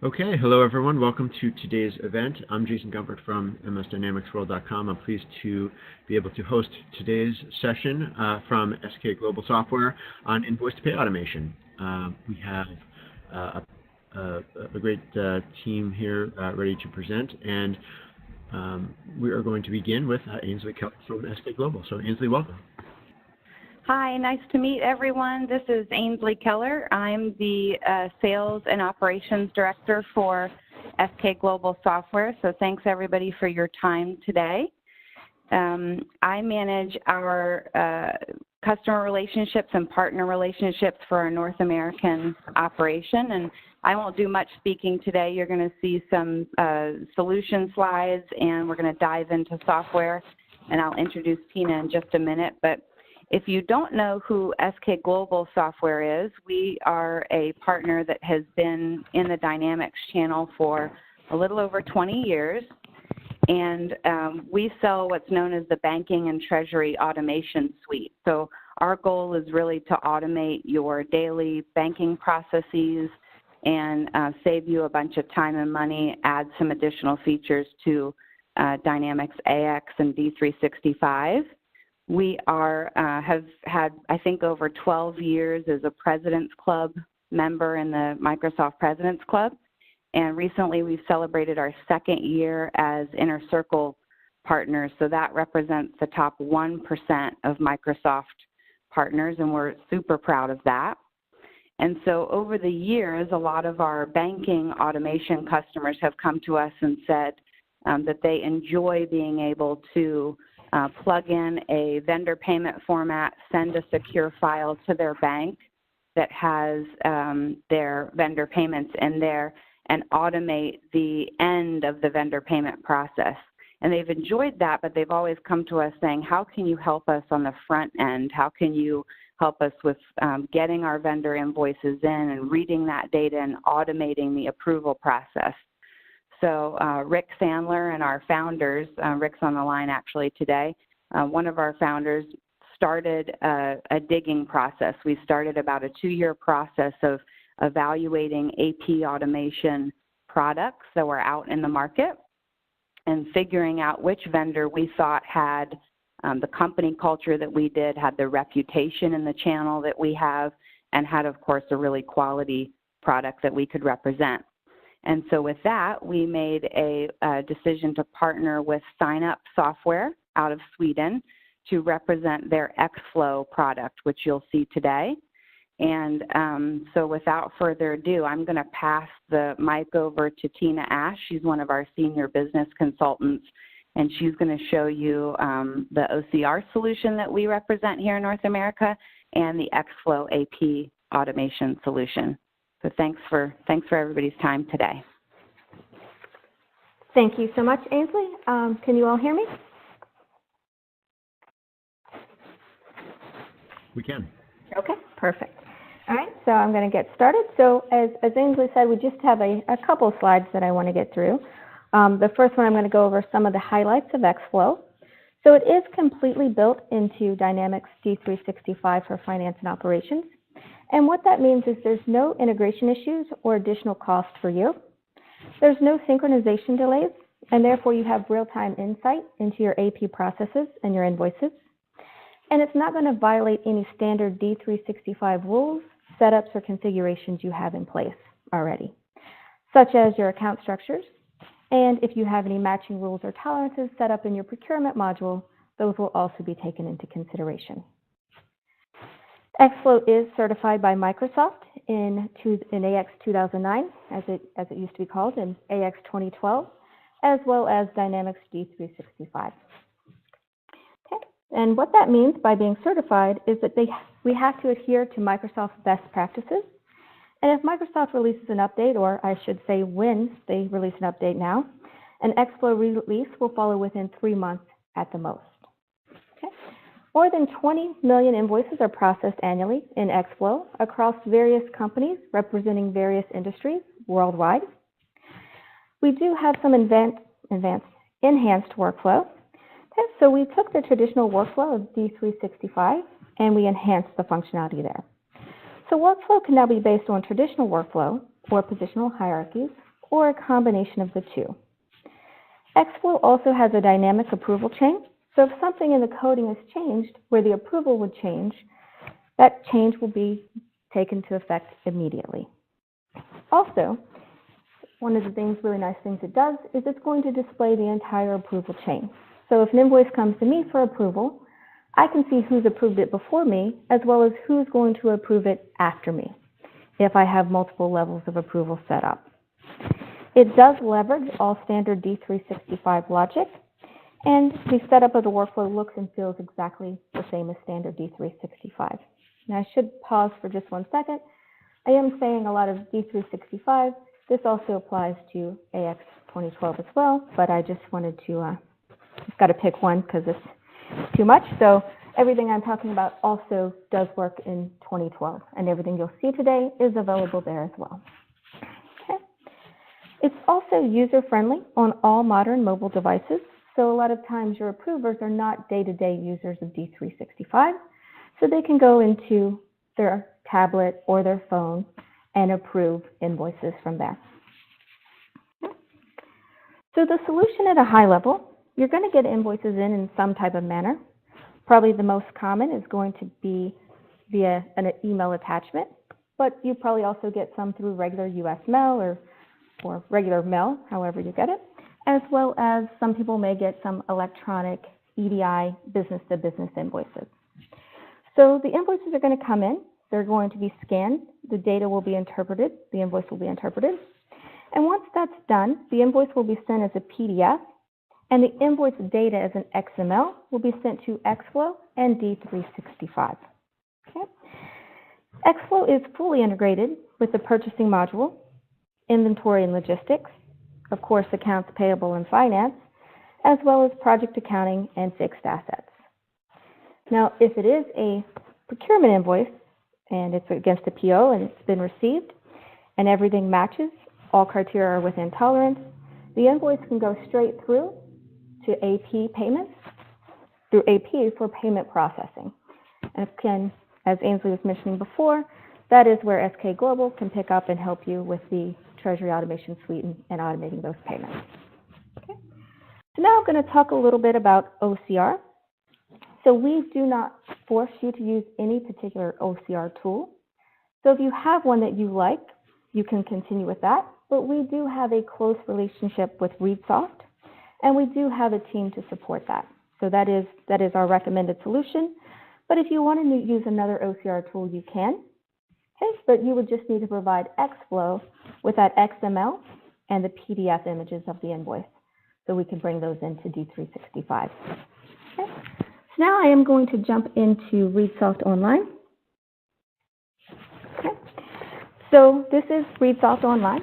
Okay, hello everyone. Welcome to today's event. I'm Jason Gumpert from msdynamicsworld.com. I'm pleased to be able to host today's session from SK Global Software on Invoice-to-Pay automation. We have a great team here ready to present, and we are going to begin with Ainsley Keller from SK Global. So Ainsley, welcome. Hi, nice to meet everyone. This is Ainsley Keller. I'm the Sales and Operations Director for SK Global Software, so thanks everybody for your time today. I manage our customer relationships and partner relationships for our North American operation, and I won't do much speaking today. You're going to see some solution slides, and we're going to dive into software, and I'll introduce Tina in just a minute. But if you don't know who SK Global Software is, we are a partner that has been in the Dynamics channel for a little over 20 years, and we sell what's known as the Banking and Treasury Automation Suite. So our goal is really to automate your daily banking processes and save you a bunch of time and money, add some additional features to Dynamics AX and D365. We have had, I think, over 12 years as a President's Club member in the Microsoft President's Club, and recently we've celebrated our second year as Inner Circle partners, so that represents the top 1% of Microsoft partners, and we're super proud of that. And so over the years, a lot of our banking automation customers have come to us and said that they enjoy being able to plug in a vendor payment format, send a secure file to their bank that has their vendor payments in there, and automate the end of the vendor payment process. And they've enjoyed that, but they've always come to us saying, how can you help us on the front end? How can you help us with getting our vendor invoices in and reading that data and automating the approval process? So Rick Sandler and our founders, Rick's on the line actually today, one of our founders started a digging process. We started about a 2-year process of evaluating AP automation products that were out in the market and figuring out which vendor we thought had the company culture that we did, had the reputation in the channel that we have, and had, of course, a really quality product that we could represent. And so with that, we made a decision to partner with SignUp Software out of Sweden to represent their XFlow product, which you'll see today. And so without further ado, I'm going to pass the mic over to Tina Ash. She's one of our senior business consultants, and she's going to show you the OCR solution that we represent here in North America and the ExFlow AP Automation solution. So thanks for everybody's time today. Thank you so much, Ainsley. Can you all hear me? We can. Okay, perfect. All right, so I'm going to get started. So as Ainsley said, we just have a couple slides that I want to get through. The first one, I'm going to go over some of the highlights of XFlow. So it is completely built into Dynamics D365 for finance and operations. And what that means is there's no integration issues or additional cost for you. There's no synchronization delays, and therefore you have real-time insight into your AP processes and your invoices. And it's not going to violate any standard D365 rules, setups, or configurations you have in place already, such as your account structures. And if you have any matching rules or tolerances set up in your procurement module, those will also be taken into consideration. XFlow is certified by Microsoft in AX 2009, as it used to be called, in AX 2012, as well as Dynamics D365. Okay. And what that means by being certified is that we have to adhere to Microsoft's best practices. And if Microsoft releases an update, or I should say when they release an update now, an XFlow release will follow within 3 months at the most. More than 20 million invoices are processed annually in XFlow across various companies representing various industries worldwide. We do have some enhanced workflow. Okay, so we took the traditional workflow of D365 and we enhanced the functionality there. So workflow can now be based on traditional workflow or positional hierarchies, or a combination of the two. XFlow also has a dynamic approval chain, so if something in the coding is changed where the approval would change, that change will be taken to effect immediately. Also, one of the really nice things it does is it's going to display the entire approval chain. So if an invoice comes to me for approval, I can see who's approved it before me, as well as who's going to approve it after me, if I have multiple levels of approval set up. It does leverage all standard D365 logic, and the setup of the workflow looks and feels exactly the same as standard D365. Now, I should pause for just one second. I am saying a lot of D365. This also applies to AX 2012 as well, but I just wanted to, just got to pick one because it's too much. So everything I'm talking about also does work in 2012, and everything you'll see today is available there as well. Okay. It's also user-friendly on all modern mobile devices. So a lot of times your approvers are not day-to-day users of D365, so they can go into their tablet or their phone and approve invoices from there. So the solution at a high level, you're going to get invoices in some type of manner. Probably the most common is going to be via an email attachment, but you probably also get some through regular US mail or regular mail, however you get it, as well as some people may get some electronic EDI business-to-business invoices. So the invoices are going to come in. They're going to be scanned. The data will be interpreted. The invoice will be interpreted. And once that's done, the invoice will be sent as a PDF, and the invoice data as an XML will be sent to XFlow and D365. Okay. XFlow is fully integrated with the purchasing module, inventory and logistics, of course, accounts payable and finance, as well as project accounting and fixed assets. Now, if it is a procurement invoice and it's against a PO and it's been received and everything matches, all criteria are within tolerance, the invoice can go straight through to AP payments, through AP for payment processing. And again, as Ainsley was mentioning before, that is where SK Global can pick up and help you with the Treasury Automation Suite and automating those payments. Okay. So now I'm going to talk a little bit about OCR. So we do not force you to use any particular OCR tool. So if you have one that you like, you can continue with that. But we do have a close relationship with ReadSoft, and we do have a team to support that. So that is our recommended solution. But if you want to use another OCR tool, you can. Okay, but you would just need to provide XFlow with that XML and the PDF images of the invoice, so we can bring those into D365. Okay. So now I am going to jump into ReadSoft Online. Okay. So this is ReadSoft Online.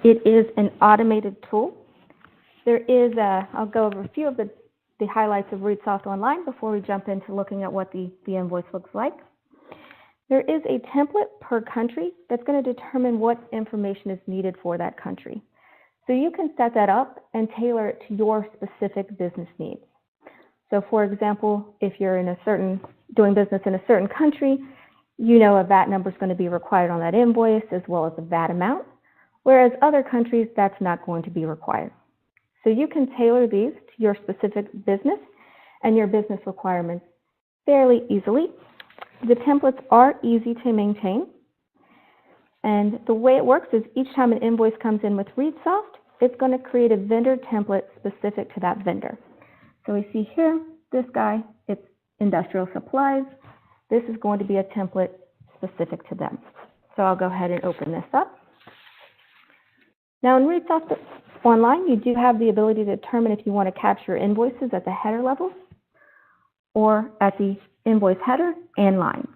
It is an automated tool. There is I'll go over a few of the highlights of ReadSoft Online before we jump into looking at what the invoice looks like. There is a template per country that's going to determine what information is needed for that country. So you can set that up and tailor it to your specific business needs. So for example, if you're doing business in a certain country, you know a VAT number is going to be required on that invoice as well as a VAT amount, whereas other countries, that's not going to be required. So you can tailor these to your specific business and your business requirements fairly easily. The templates are easy to maintain. And the way it works is each time an invoice comes in with ReadSoft, it's going to create a vendor template specific to that vendor. So we see here, this guy, it's industrial supplies. This is going to be a template specific to them. So I'll go ahead and open this up. Now in ReadSoft Online, you do have the ability to determine if you want to capture invoices at the header level or at the invoice header and lines.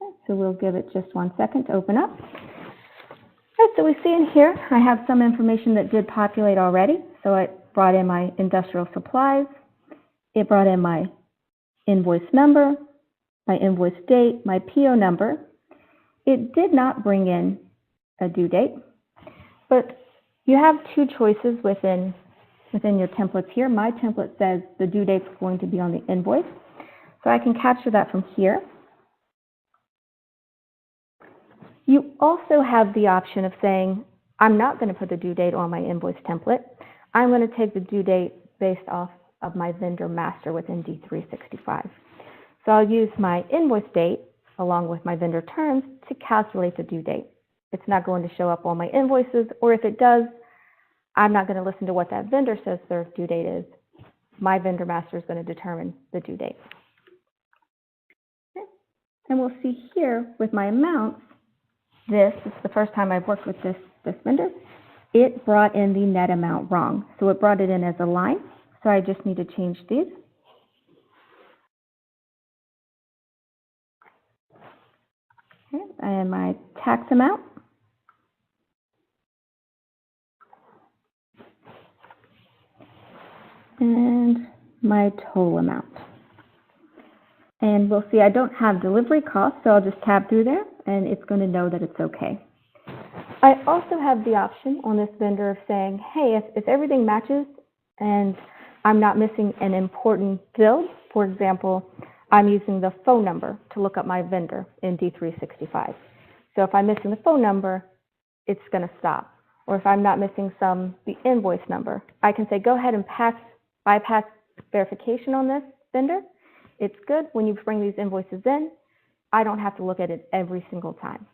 Okay, so we'll give it just 1 second to open up. Okay, so we see in here, I have some information that did populate already. So it brought in my industrial supplies. It brought in my invoice number, my invoice date, my PO number. It did not bring in a due date, but you have two choices within your templates here. My template says the due date is going to be on the invoice, so I can capture that from here. You also have the option of saying, I'm not going to put the due date on my invoice template. I'm going to take the due date based off of my vendor master within D365. So I'll use my invoice date along with my vendor terms to calculate the due date. It's not going to show up on my invoices, or if it does, I'm not going to listen to what that vendor says their due date is. My vendor master is going to determine the due date. Okay. And we'll see here with my amounts, this is the first time I've worked with this vendor. It brought in the net amount wrong. So it brought it in as a line. So I just need to change these. Okay. And my tax amount. And my total amount. And we'll see I don't have delivery costs, so I'll just tab through there, and it's going to know that it's okay. I also have the option on this vendor of saying, hey, if everything matches and I'm not missing an important field, for example, I'm using the phone number to look up my vendor in D365. So if I'm missing the phone number, it's going to stop. Or if I'm not missing the invoice number, I can say, go ahead and bypass verification on this vendor. It's good when you bring these invoices in. I don't have to look at it every single time.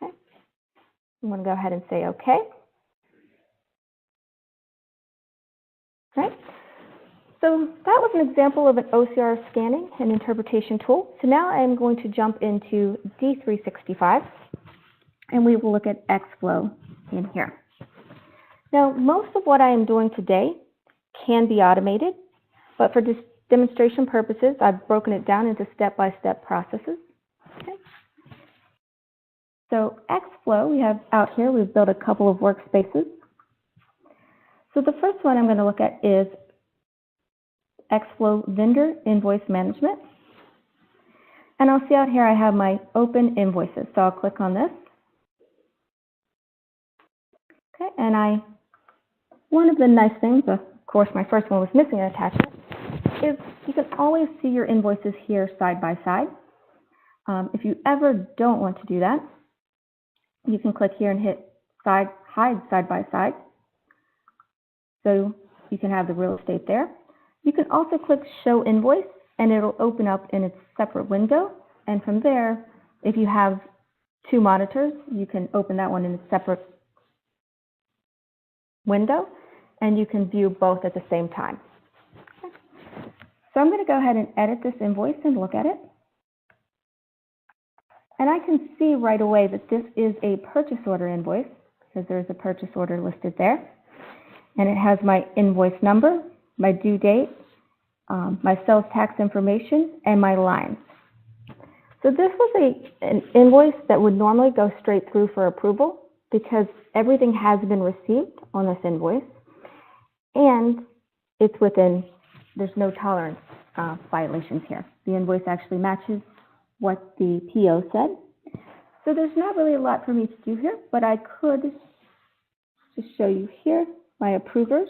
Okay. I'm going to go ahead and say OK. Right. So that was an example of an OCR scanning and interpretation tool. So now I'm going to jump into D365, and we will look at XFlow in here. Now, most of what I am doing today can be automated, but for demonstration purposes, I've broken it down into step-by-step processes. Okay. So XFlow, we have out here, we've built a couple of workspaces. So the first one I'm going to look at is XFlow Vendor Invoice Management. And I'll see out here I have my open invoices. So I'll click on this. Okay, and one of the nice things, of course my first one was missing an attachment, is you can always see your invoices here side by side. If you ever don't want to do that, you can click here and hit hide side by side. So you can have the real estate there. You can also click Show Invoice, and it'll open up in its separate window. And from there, if you have two monitors, you can open that one in a separate window, and you can view both at the same time. Okay. So I'm going to go ahead and edit this invoice and look at it. And I can see right away that this is a purchase order invoice, because there's a purchase order listed there. And it has my invoice number, my due date, my sales tax information, and my lines. So this was an invoice that would normally go straight through for approval because everything has been received on this invoice, and it's within, there's no tolerance violations here. The invoice actually matches what the PO said. So there's not really a lot for me to do here, but I could just show you here my approvers.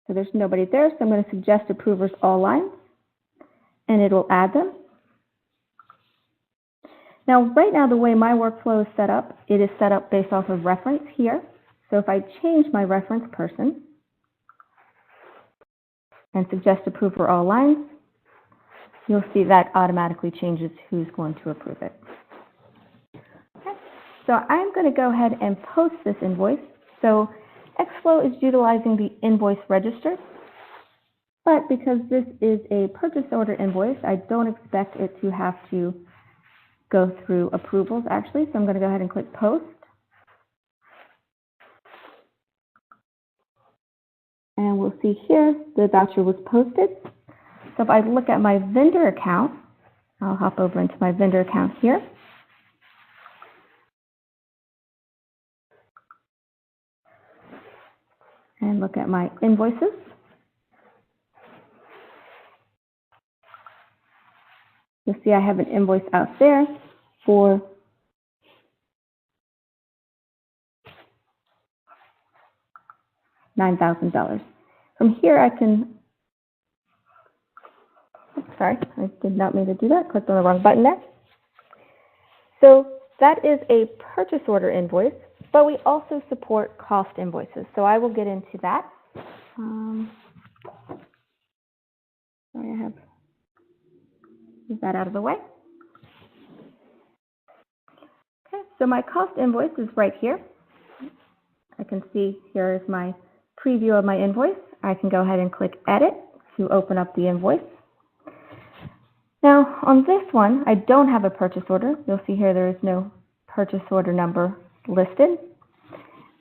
So there's nobody there, so I'm going to suggest approvers all lines, and it will add them. Now, right now, the way my workflow is set up, it is set up based off of reference here. So if I change my reference person and suggest approver all lines, you'll see that automatically changes who's going to approve it. Okay. So I'm going to go ahead and post this invoice. So XFlow is utilizing the invoice register, but because this is a purchase order invoice, I don't expect it to have to go through approvals actually. So I'm going to go ahead and click post. And we'll see here the voucher was posted. So if I look at my vendor account, I'll hop over into my vendor account here. And look at my invoices. You'll see I have an invoice out there for $9,000. From here I can, sorry, I did not mean to do that. Clicked on the wrong button there. So that is a purchase order invoice, but we also support cost invoices. So I will get into that. Sorry, I have move that out of the way. Okay, so my cost invoice is right here. I can see here is my preview of my invoice. I can go ahead and click Edit to open up the invoice. Now, on this one, I don't have a purchase order. You'll see here there is no purchase order number listed.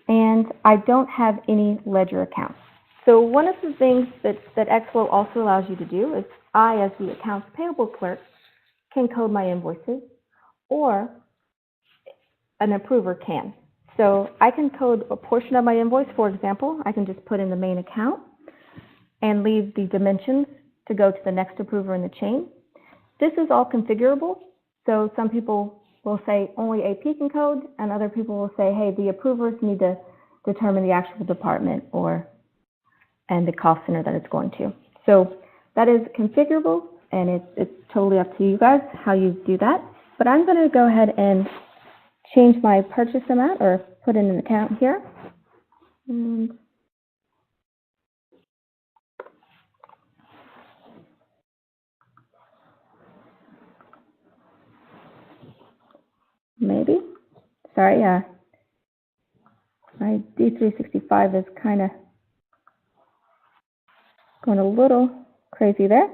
And I don't have any ledger accounts. So one of the things that XFlow also allows you to do is I, as the accounts payable clerk, can code my invoices, or an approver can. So I can code a portion of my invoice. For example, I can just put in the main account and leave the dimensions to go to the next approver in the chain. This is all configurable. So some people will say only AP can code, and other people will say, hey, the approvers need to determine the actual department and the cost center that it's going to. So that is configurable, and it's totally up to you guys how you do that. But I'm going to go ahead and change my purchase amount, or put in an account here. And maybe. Sorry, my D365 is kind of going a little crazy there.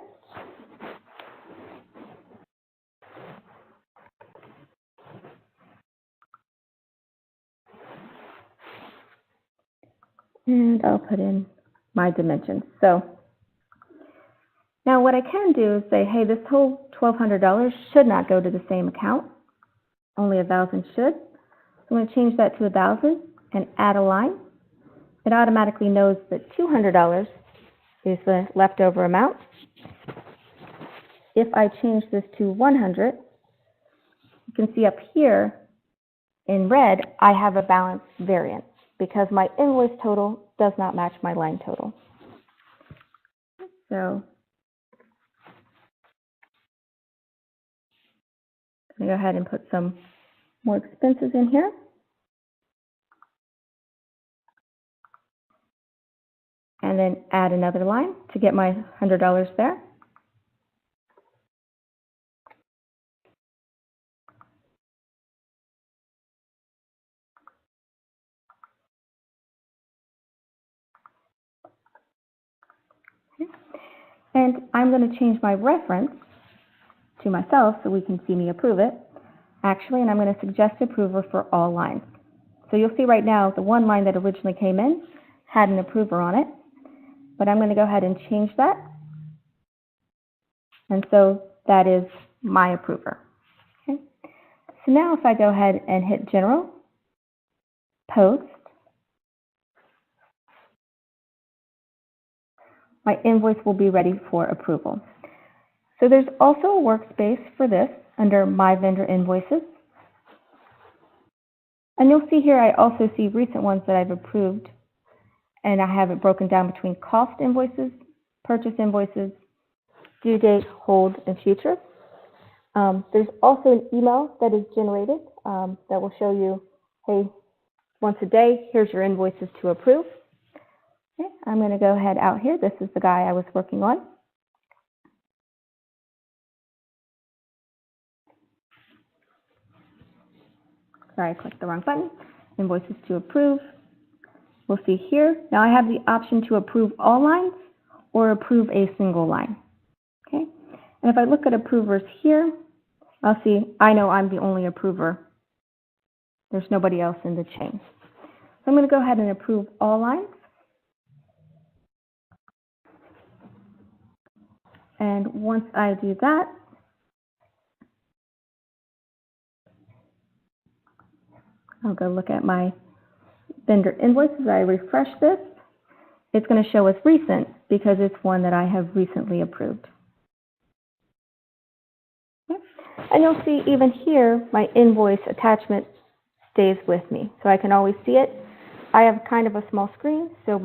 And I'll put in my dimensions. So now what I can do is say, hey, this whole $1,200 should not go to the same account. Only 1,000 should. So I'm going to change that to 1,000 and add a line. It automatically knows that $200 is the leftover amount. If I change this to 100, you can see up here in red, I have a balance variance because my invoice total does not match my line total. So I'm going to go ahead and put some more expenses in here. And then add another line to get my $100 there. And I'm going to change my reference to myself so we can see me approve it. Actually, and I'm going to suggest approver for all lines. So you'll see right now the one line that originally came in had an approver on it, but I'm going to go ahead and change that. And so that is my approver. Okay. So now if I go ahead and hit General, Post, my invoice will be ready for approval. So there's also a workspace for this under My Vendor Invoices. And you'll see here I also see recent ones that I've approved, and I have it broken down between cost invoices, purchase invoices, due date, hold, and future. There's also an email that is generated that will show you, hey, once a day, here's your invoices to approve. Okay, I'm going to go ahead out here. This is the guy I was working on. Sorry, I clicked the wrong button. Invoices to approve. We'll see here. Now I have the option to approve all lines or approve a single line. Okay. And if I look at approvers here, I'll see I know I'm the only approver. There's nobody else in the chain. So I'm going to go ahead and approve all lines. And once I do that, I'll go look at my vendor invoices. I refresh this. It's going to show as recent because it's one that I have recently approved. Okay. And you'll see even here, my invoice attachment stays with me. So I can always see it. I have kind of a small screen, so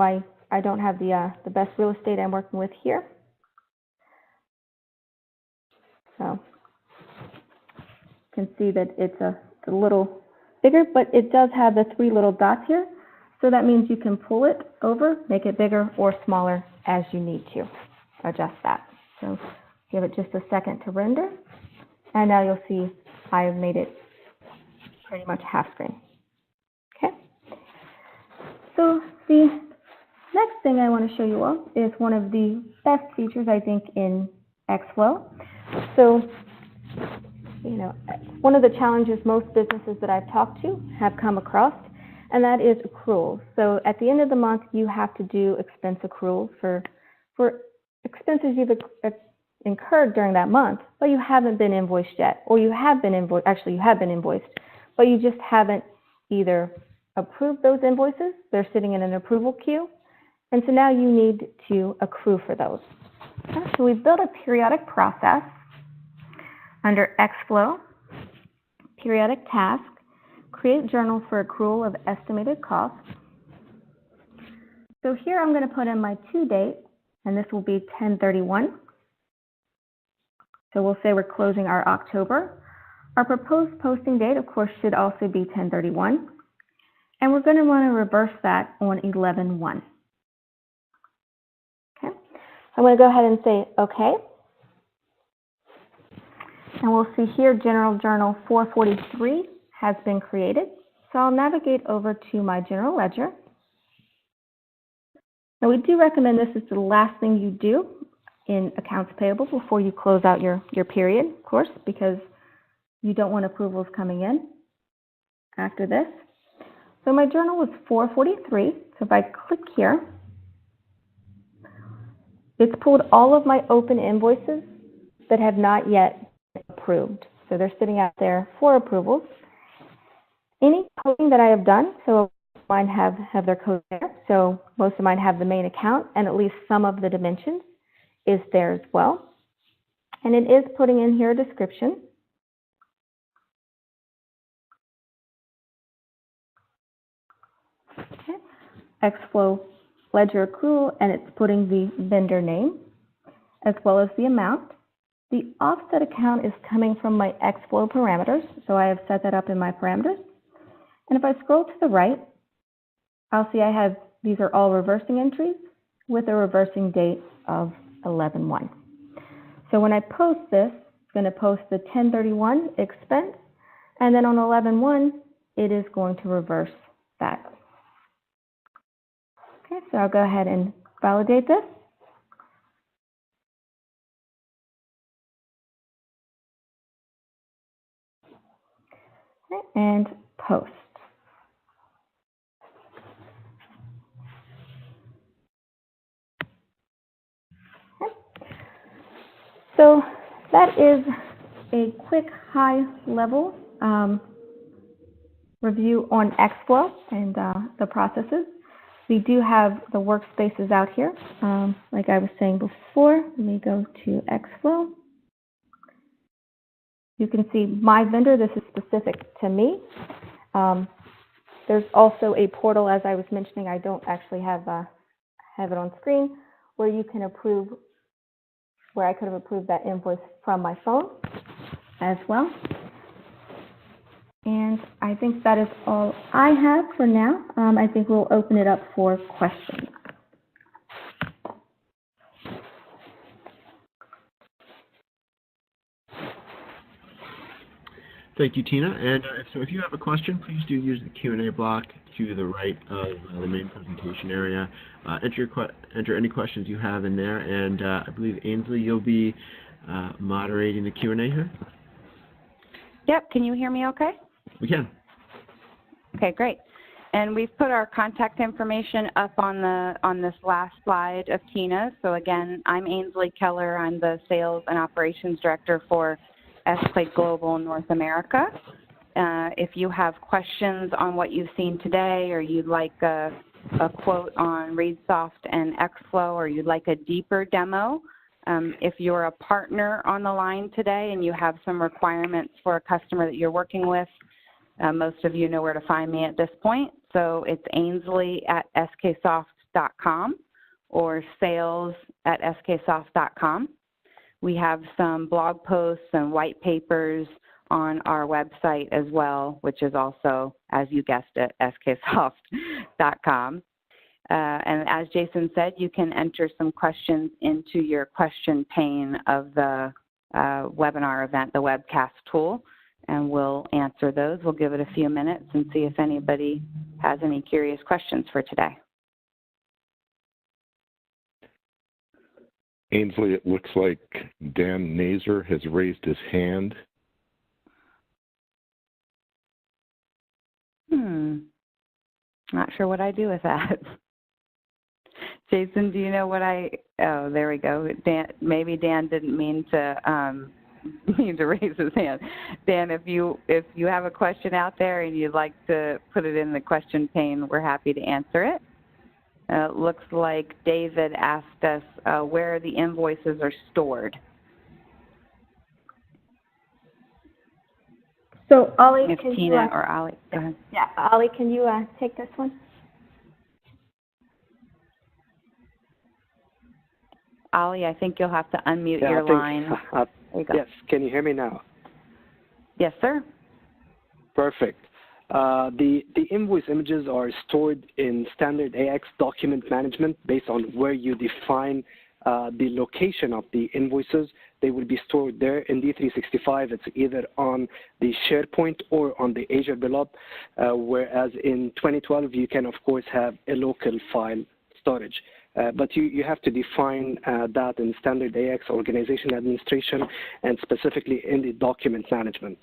I don't have the best real estate I'm working with here. So can see that it's a little bigger, but it does have the 3 little dots here. So that means you can pull it over, make it bigger or smaller as you need to adjust that. So give it just a second to render. And now you'll see I have made it pretty much half screen. Okay. So the next thing I want to show you all is one of the best features, I think, in XFlow. So, one of the challenges most businesses that I've talked to have come across, and that is accruals. So at the end of the month, you have to do expense accruals for expenses you've incurred during that month, but you haven't been invoiced yet, or you have been invoiced. Actually, you have been invoiced, but you just haven't either approved those invoices. They're sitting in an approval queue, and so now you need to accrue for those. Okay, so we've built a periodic process under XFlow, periodic task, create journal for accrual of estimated costs. So here I'm going to put in my to date, and this will be 10/31. So we'll say we're closing our October. Our proposed posting date, of course, should also be 10/31. And we're going to want to reverse that on 11/1. Okay. I'm going to go ahead and say OK. And we'll see here General Journal 443 has been created. So I'll navigate over to my General Ledger. Now we do recommend this is the last thing you do in accounts payable before you close out your period, of course, because you don't want approvals coming in after this. So my journal was 443. So if I click here, it's pulled all of my open invoices that have not yet been approved. So they're sitting out there for approvals. Any coding that I have done, so mine have their code there. So most of mine have the main account, and at least some of the dimensions is there as well. And it is putting in here a description. Okay. XFlow ledger accrual, and it's putting the vendor name as well as the amount. The offset account is coming from my XFlow parameters, so I have set that up in my parameters. And if I scroll to the right, I'll see I have, these are all reversing entries with a reversing date of 11/1. So when I post this, it's going to post the 10/31 expense, and then on 11/1, it is going to reverse that. Okay, so I'll go ahead and validate this. Okay, and post. So that is a quick high-level review on XFlow and the processes. We do have the workspaces out here. Like I was saying before, let me go to XFlow. You can see my vendor. This is specific to me. There's also a portal, as I was mentioning. I don't actually have it on screen, where you can approve, where I could have approved that invoice from my phone as well. And I think that is all I have for now. I think we'll open it up for questions. Thank you, Tina. And so if you have a question, please do use the Q&A block to the right of the main presentation area. Enter any questions you have in there. And I believe, Ainsley, you'll be moderating the Q&A here? Yep. Can you hear me okay? We can. Okay, great. And we've put our contact information up on this last slide of Tina. So again, I'm Ainsley Keller. I'm the Sales and Operations Director for XFlow Global North America. If you have questions on what you've seen today, or you'd like a quote on ReadSoft and XFlow, or you'd like a deeper demo, if you're a partner on the line today and you have some requirements for a customer that you're working with, most of you know where to find me at this point. So it's ainsley@sksoft.com or sales@sksoft.com. We have some blog posts and white papers on our website as well, which is also, as you guessed it, sksoft.com. And as Jason said, you can enter some questions into your question pane of the webinar event, the webcast tool, and we'll answer those. We'll give it a few minutes and see if anybody has any curious questions for today. Ainsley, it looks like Dan Nazer has raised his hand. Not sure what I do with that. Jason, do you know what oh, there we go. Dan, maybe Dan didn't mean to raise his hand. Dan, if you have a question out there and you'd like to put it in the question pane, we're happy to answer it. Looks like David asked us where the invoices are stored. So, Ollie, if can Tina you, or Ollie, go ahead. Yeah, Ollie, can you take this one? Ollie, I think you'll have to unmute your line. There you go. Yes, can you hear me now? Yes, sir. Perfect. The invoice images are stored in standard AX document management based on where you define the location of the invoices. They will be stored there in D365. It's either on the SharePoint or on the Azure Blob, whereas in 2012, you can, of course, have a local file storage. But you have to define that in standard AX organization administration and specifically in the document management.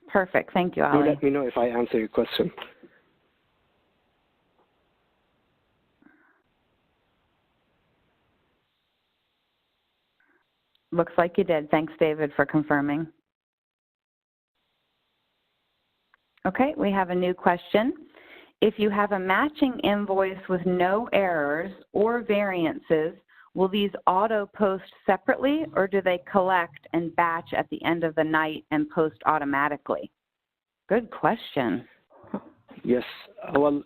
Perfect. Thank you, Ollie. Do let me know if I answer your question. Looks like you did. Thanks, David, for confirming. Okay, we have a new question. If you have a matching invoice with no errors or variances, will these auto-post separately, or do they collect and batch at the end of the night and post automatically? Good question. Yes. Well,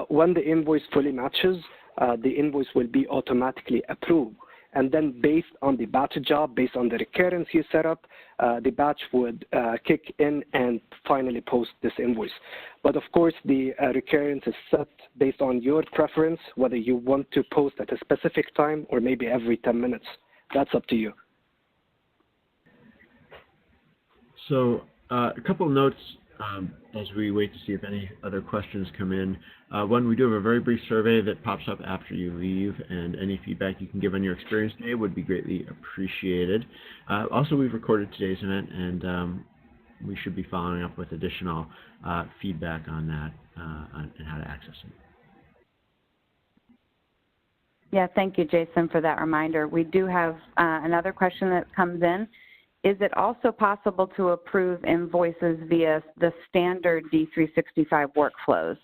when the invoice fully matches, the invoice will be automatically approved. And then based on the batch job, based on the recurrence you set up, the batch would kick in and finally post this invoice. But of course, the recurrence is set based on your preference, whether you want to post at a specific time or maybe every 10 minutes. That's up to you. So a couple of notes as we wait to see if any other questions come in. One, we do have a very brief survey that pops up after you leave, and any feedback you can give on your experience today would be greatly appreciated. Also, we've recorded today's event, and we should be following up with additional feedback on that and how to access it. Yeah, thank you, Jason, for that reminder. We do have another question that comes in. Is it also possible to approve invoices via the standard D365 workflows?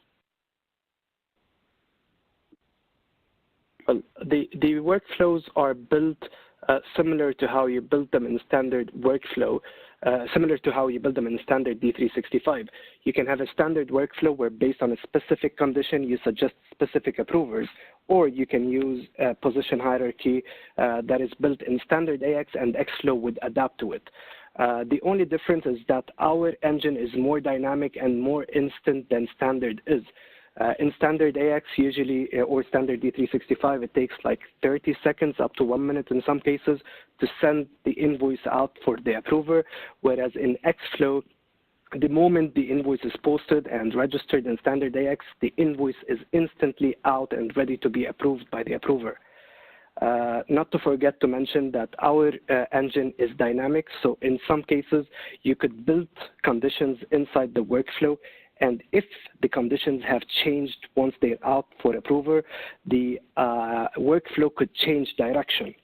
Well, the workflows are built similar to how you build them in standard workflow, similar to how you build them in standard D365. You can have a standard workflow where based on a specific condition, you suggest specific approvers, or you can use a position hierarchy that is built in standard AX and XFlow would adapt to it. The only difference is that our engine is more dynamic and more instant than standard is. In standard AX usually, or standard D365, it takes like 30 seconds up to 1 minute in some cases to send the invoice out for the approver, whereas in XFlow, the moment the invoice is posted and registered in standard AX, the invoice is instantly out and ready to be approved by the approver. Not to forget to mention that our engine is dynamic, so in some cases, you could build conditions inside the workflow, and if the conditions have changed once they're out for approver, the workflow could change direction.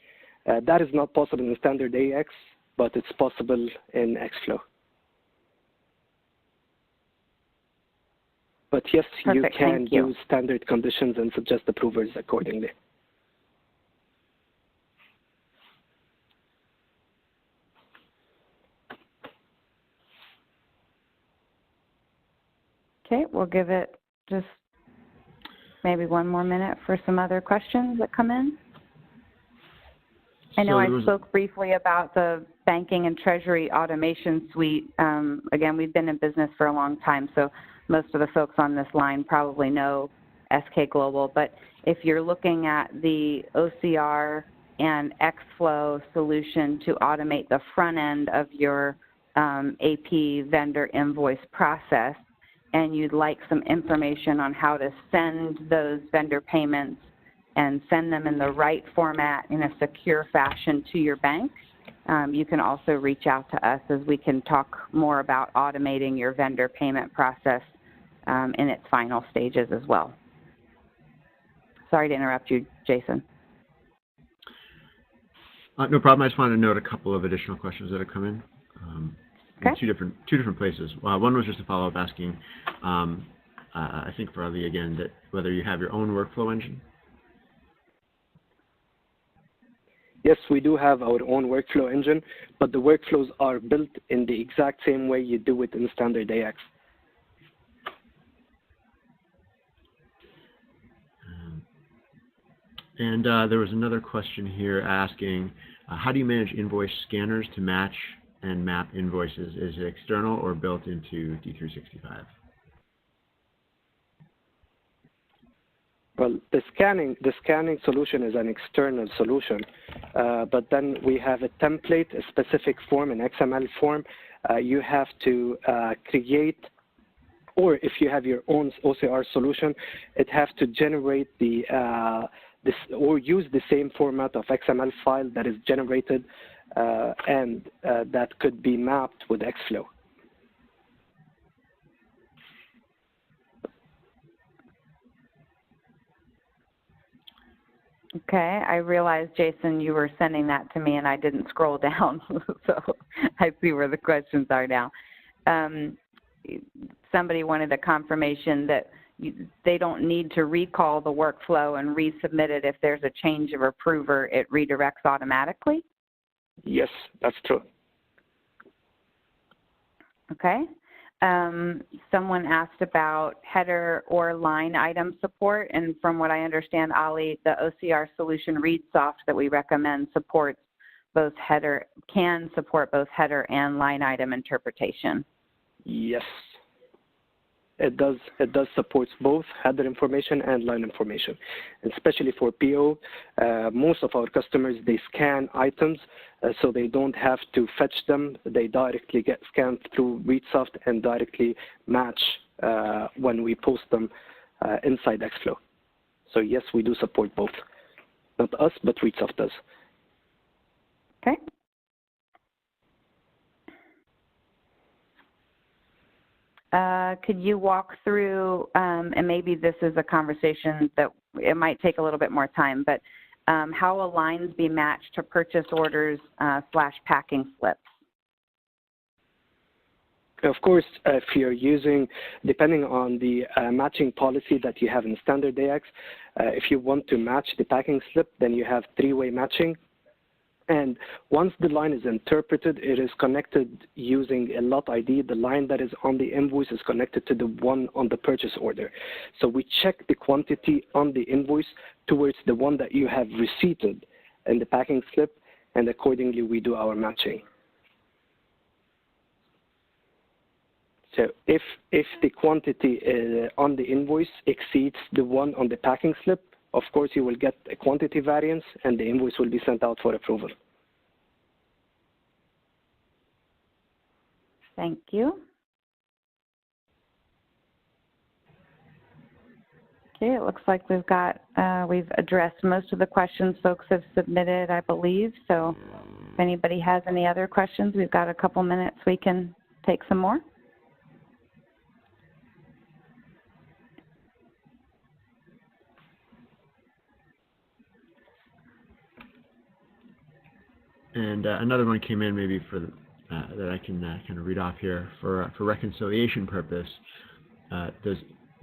That is not possible in standard AX, but it's possible in XFlow. But yes, Perfect. You can use standard conditions and suggest approvers accordingly. Okay, we'll give it just maybe 1 more minute for some other questions that come in. I know I spoke briefly about the banking and treasury automation suite. Again, we've been in business for a long time, so most of the folks on this line probably know SK Global. But if you're looking at the OCR and XFlow solution to automate the front end of your AP vendor invoice process, and you'd like some information on how to send those vendor payments and send them in the right format in a secure fashion to your bank, you can also reach out to us as we can talk more about automating your vendor payment process in its final stages as well. Sorry to interrupt you, Jason. No problem. I just wanted to note a couple of additional questions that have come in. Okay. Two different places. One was just a follow-up asking, I think for Ali again, that whether you have your own workflow engine. Yes, we do have our own workflow engine, but the workflows are built in the exact same way you do it in standard AX. And there was another question here asking, how do you manage invoice scanners to match and map invoices? Is it external or built into D365? Well, the scanning solution is an external solution, but then we have a template, a specific form, an XML form. You have to create, or if you have your own OCR solution, it has to generate or use the same format of XML file that is generated and that could be mapped with XFlow. Okay, I realized, Jason, you were sending that to me and I didn't scroll down, so I see where the questions are now. Somebody wanted a confirmation that they don't need to recall the workflow and resubmit it if there's a change of approver, it redirects automatically? Yes, that's true. Okay. Someone asked about header or line item support, and from what I understand, Ali, the OCR solution ReadSoft that we recommend supports both header, can support both header and line item interpretation. Yes, it does. It does support both header information and line information, especially for PO. Most of our customers, they scan items, so they don't have to fetch them. They directly get scanned through ReadSoft and directly match when we post them inside XFlow. So yes, we do support both. Not us, but ReadSoft does. Okay. Could you walk through, and maybe this is a conversation that it might take a little bit more time, but how will lines be matched to purchase orders / packing slips? Of course, if you're using, depending on the matching policy that you have in standard AX, if you want to match the packing slip, then you have three-way matching. And once the line is interpreted, it is connected using a lot ID. The line that is on the invoice is connected to the one on the purchase order. So we check the quantity on the invoice towards the one that you have receipted in the packing slip, and accordingly we do our matching. So if the quantity on the invoice exceeds the one on the packing slip, of course, you will get a quantity variance, and the invoice will be sent out for approval. Thank you. Okay, it looks like we've addressed most of the questions folks have submitted, I believe. So if anybody has any other questions, we've got a couple minutes. We can take some more. And another one came in maybe for that I can kind of read off here for reconciliation purpose.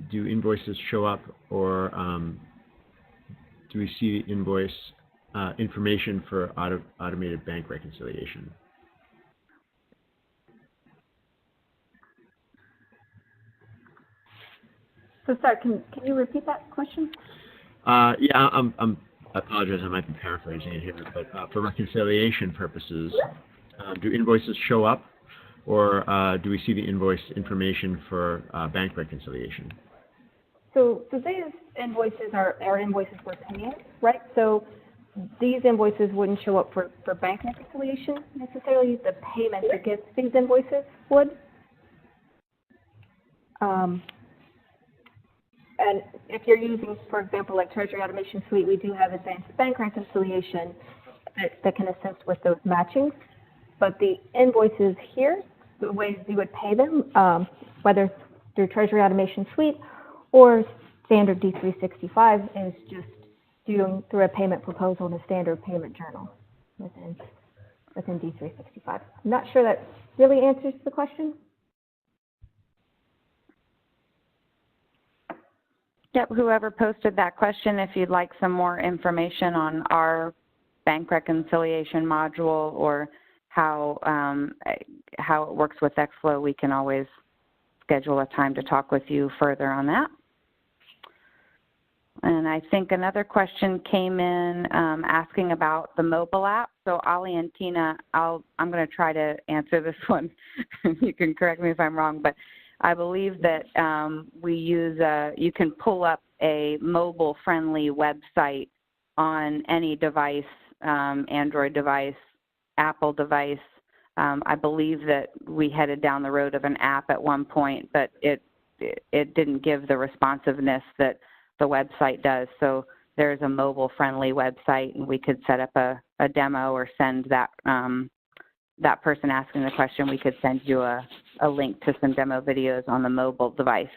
Do invoices show up, or do we see invoice information for automated bank reconciliation? So sorry, can you repeat that question? Yeah, I'm I apologize, I might be paraphrasing it here, but for reconciliation purposes, do invoices show up, or do we see the invoice information for bank reconciliation? So these invoices are invoices we're paying, right? So these invoices wouldn't show up for bank reconciliation necessarily. The payment against these invoices would. And if you're using, for example, like Treasury Automation Suite, we do have advanced bank reconciliation that can assist with those matchings. But the invoices here, the ways you would pay them, whether through Treasury Automation Suite or standard D365, is just doing through a payment proposal in a standard payment journal within D365. I'm not sure that really answers the question. Yep, whoever posted that question, if you'd like some more information on our bank reconciliation module or how it works with XFlow, we can always schedule a time to talk with you further on that. And I think another question came in asking about the mobile app. So Ali and Tina, I'm going to try to answer this one. You can correct me if I'm wrong, but I believe that we use you can pull up a mobile-friendly website on any device, Android device, Apple device. I believe that we headed down the road of an app at one point, but it didn't give the responsiveness that the website does. So there's a mobile-friendly website, and we could set up a demo or send that that person asking the question, we could send you a link to some demo videos on the mobile device.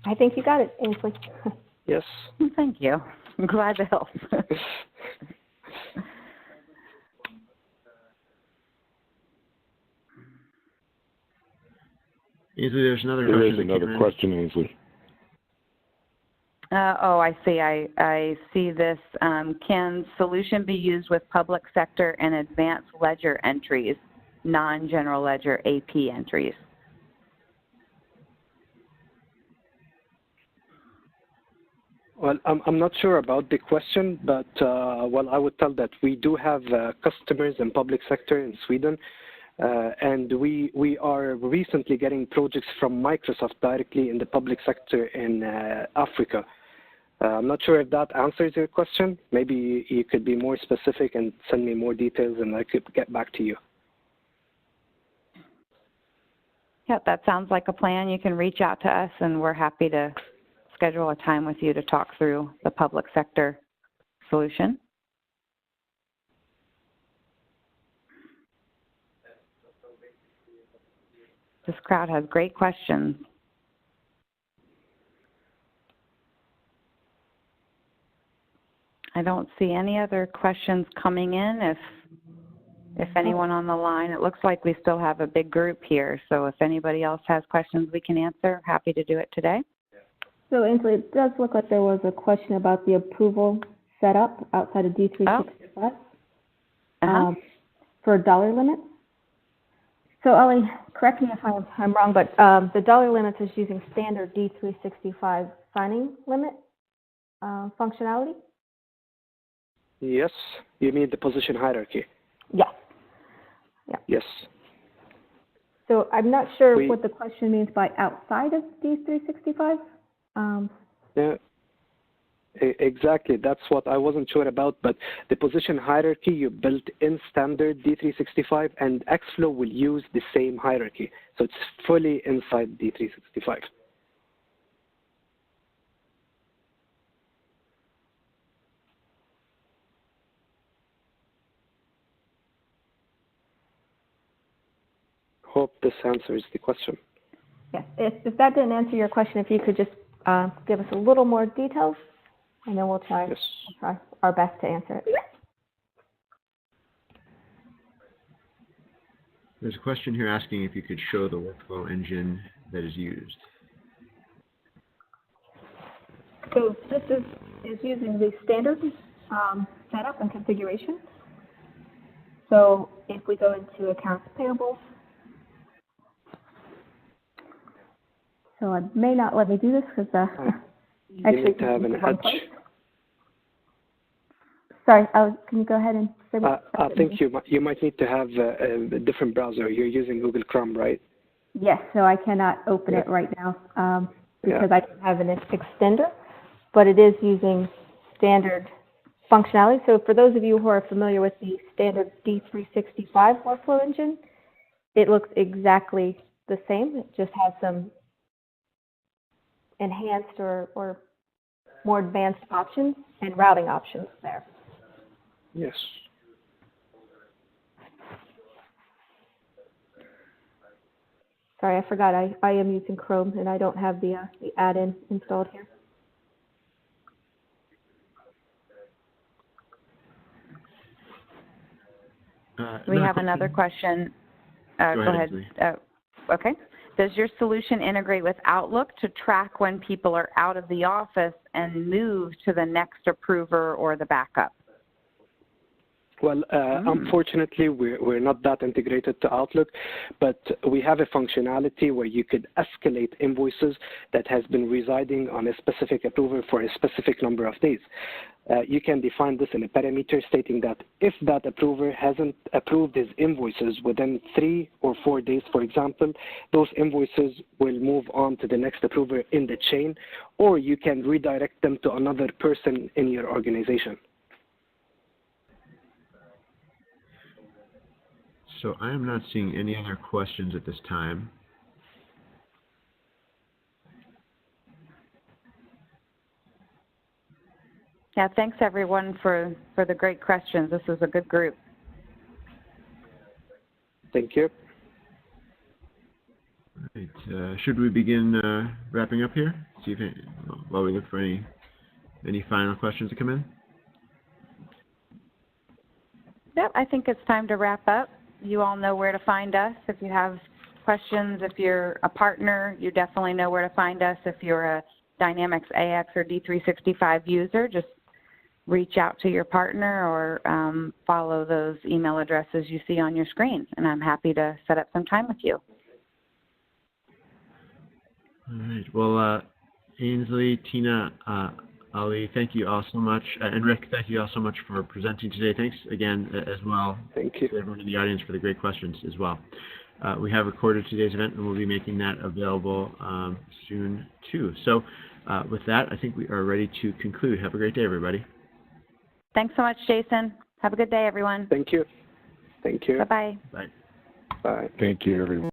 I think you got it, Ainsley. Yes. Thank you. I'm glad to help. Ainsley, there's another there question. There is another question, Ainsley. Oh, I see. I see this. Can solution be used with public sector and advanced ledger entries, non-general ledger AP entries? Well, I'm not sure about the question, but well, I would tell that we do have customers in public sector in Sweden, and we are recently getting projects from Microsoft directly in the public sector in Africa. I'm not sure if that answers your question. Maybe you could be more specific and send me more details, and I could get back to you. Yeah, that sounds like a plan. You can reach out to us, and we're happy to schedule a time with you to talk through the public sector solution. This crowd has great questions. I don't see any other questions coming in. If anyone on the line, it looks like we still have a big group here. So if anybody else has questions we can answer, happy to do it today. So Ainsley, it does look like there was a question about the approval setup outside of D365 for dollar limits. So Ali, correct me if I'm wrong, but the dollar limits is using standard D365 signing limit functionality? Yes, you mean the position hierarchy? Yes. Yeah. Yes. So I'm not sure what the question means by outside of D365. Yeah, exactly. That's what I wasn't sure about. But the position hierarchy you built in standard D365, and XFlow will use the same hierarchy. So it's fully inside D365. Hope this answers the question. Yes. If that didn't answer your question, if you could just give us a little more details, and then we'll try our best to answer it. There's a question here asking if you could show the workflow engine that is used. So this is using the standard setup and configuration. So if we go into accounts payable, so it may not let me do this because Actually, need to have an edge. Sorry, can you go ahead and say what? I think you might need to have a different browser. You're using Google Chrome, right? Yes, so I cannot open it right now because I don't have an extender, but it is using standard functionality. So for those of you who are familiar with the standard D365 workflow engine, it looks exactly the same. It just has some enhanced or more advanced options and routing options there. Yes. Sorry, I forgot. I am using Chrome and I don't have the add-in installed here. We have another question. Go ahead. Okay. Does your solution integrate with Outlook to track when people are out of the office and move to the next approver or the backup? Well, unfortunately, we're not that integrated to Outlook, but we have a functionality where you could escalate invoices that has been residing on a specific approver for a specific number of days. You can define this in a parameter stating that if that approver hasn't approved his invoices within 3 or 4 days, for example, those invoices will move on to the next approver in the chain, or you can redirect them to another person in your organization. So I am not seeing any other questions at this time. Yeah, thanks everyone for the great questions. This was a good group. Thank you. All right. Should we begin wrapping up here? See if while we look for any final questions to come in. Yep, I think it's time to wrap up. You all know where to find us. If you have questions, if you're a partner, you definitely know where to find us. If you're a Dynamics AX or D365 user, just reach out to your partner or follow those email addresses you see on your screen, and I'm happy to set up some time with you. All right. Well, Ainsley, Tina, Ali, thank you all so much. And Rick, thank you all so much for presenting today. Thanks again as well. Thank you. To everyone in the audience for the great questions as well. We have recorded today's event and we'll be making that available soon too. So with that, I think we are ready to conclude. Have a great day, everybody. Thanks so much, Jason. Have a good day, everyone. Thank you. Thank you. Bye-bye. Bye. Bye. Thank you, everyone.